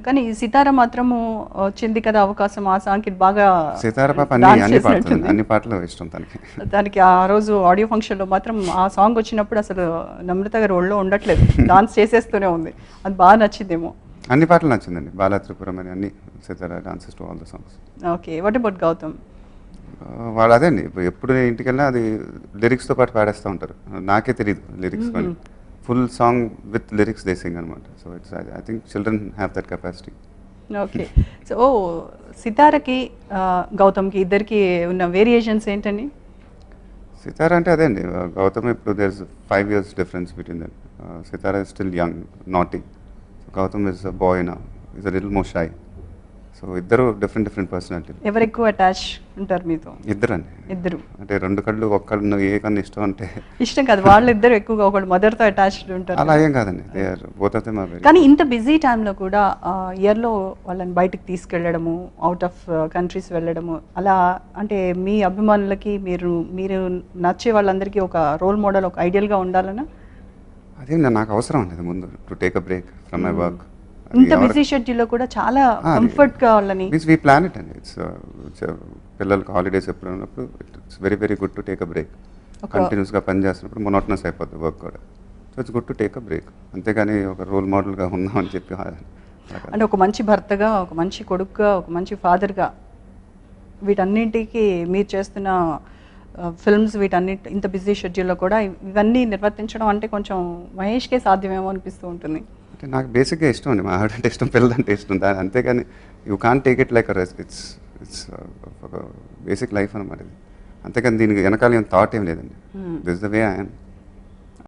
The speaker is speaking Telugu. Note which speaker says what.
Speaker 1: కానీ ఈ సితార మాత్రము వచ్చింది కదా అవకాశం, ఆ సాంగ్‌కి బాగా
Speaker 2: సితార పాప
Speaker 1: డాన్స్
Speaker 2: అన్ని పాడుతుంది,
Speaker 1: చేసినట్టుంది.
Speaker 2: అన్ని పాటలు ఇష్టం తనకి.
Speaker 1: దానికి ఆ రోజు ఆడియో ఫంక్షన్‌లో మాత్రం ఆ సాంగ్ వచ్చినప్పుడు అసలు నమ్రత గారు ఒళ్ళో ఉండట్లేదు. డాన్స్ చేసేస్తూనే ఉంది. అది బాగా నచ్చిందేమో.
Speaker 2: అన్ని పాటలు నచ్చిందండి. బాలా త్రిపురం అని అన్ని Sitara dances to all the songs.
Speaker 1: Okay. What about Gautam?
Speaker 2: వాళ్ళు అదే అండి, ఎప్పుడు నేను ఇంటికెళ్ళినా అది లిరిక్స్తో పాటు పాడేస్తూ ఉంటారు. నాకే తెలియదు లిరిక్స్ కానీ full song with lyrics they sing అనమాట. So it's I think children have that capacity.
Speaker 1: Okay. So సితారకి గౌతమ్‌కి ఇద్దరికి ఉన్న వేరియేషన్స్ ఏంటండి?
Speaker 2: సితార అంటే అదే అండి, గౌతమ్ ఇప్పుడు there is 5 years difference between them. Sitara is still young, naughty. Gautam is a boy now, is a little more shy. So ఇద్దరు డిఫరెంట్ పర్సనాలిటీ.
Speaker 1: ఎవరు ఎక్కువ అటాచ్ ఉంటారు మీతో?
Speaker 2: ఇద్దరండి.
Speaker 1: ఇద్దరు.
Speaker 2: అంటే 2 కళ్ళు ఒక కళ్ళు ఏ కన్ను ఇష్టం అంటే
Speaker 1: ఇష్టం కాదు. వాళ్ళిద్దరు ఎక్కువగా ఒకళ్ళు మదర్‌తో అటాచ్డ్ ఉంటారు.
Speaker 2: అలా ఏం కాదండి. They are both of them are very.
Speaker 1: కానీ ఇంత బిజీ టైంలో కూడా ఇయర్‌లో వాళ్ళని బయటికి తీసుకెళ్ళడము, అవుట్ ఆఫ్ కంట్రీస్ వెళ్ళడము, అలా అంటే మీ అభిమానులకి మీరు నచ్చే వాళ్ళందరికీ ఒక రోల్ మోడల్, ఒక ఐడియల్‌గా ఉండాలనా?
Speaker 2: అదే నాకు అవసరం ఉండేది ముందు to take a break from my work.
Speaker 1: ఇంత బిజీ షెడ్యూల్లో కూడా చాలా కంఫర్ట్‌గా వాళ్ళని
Speaker 2: మీన్స్ వీ ప్లాన్ ఇట్ అండి. ఇట్స్ పిల్లలకి హాలిడేస్ ఎప్పుడు ఉన్నప్పుడు it's very good to take a break. కంటిన్యూస్గా పని చేస్తున్నప్పుడు మొనోటనస్ అయిపోద్ది వర్క్ కూడా. So it's good to take a break. అంతేగాని ఒక రోల్ మోడల్గా ఉందామని చెప్పి
Speaker 1: అంటే ఒక మంచి భర్తగా, ఒక మంచి కొడుకుగా, ఒక మంచి ఫాదర్‌గా వీటన్నింటికి మీరు చేస్తున్న ఫిల్మ్స్ వీటన్నిటి ఇంత బిజీ షెడ్యూల్లో కూడా ఇవన్నీ నిర్వర్తించడం అంటే కొంచెం మహేష్‌కే సాధ్యమేమో అనిపిస్తూ ఉంటుంది.
Speaker 2: అంటే నాకు బేసిక్గా ఇష్టం అండి, మా ఆవిడంటే ఇష్టం, పిల్లలంటే ఇష్టం. అంతేగాని you can take it like a rest. It's ఒక బేసిక్ లైఫ్ అనమాట ఇది. అంతేకాని దీనికి వెనకాల ఏం థాట్ ఏం లేదండి. This the way I yam.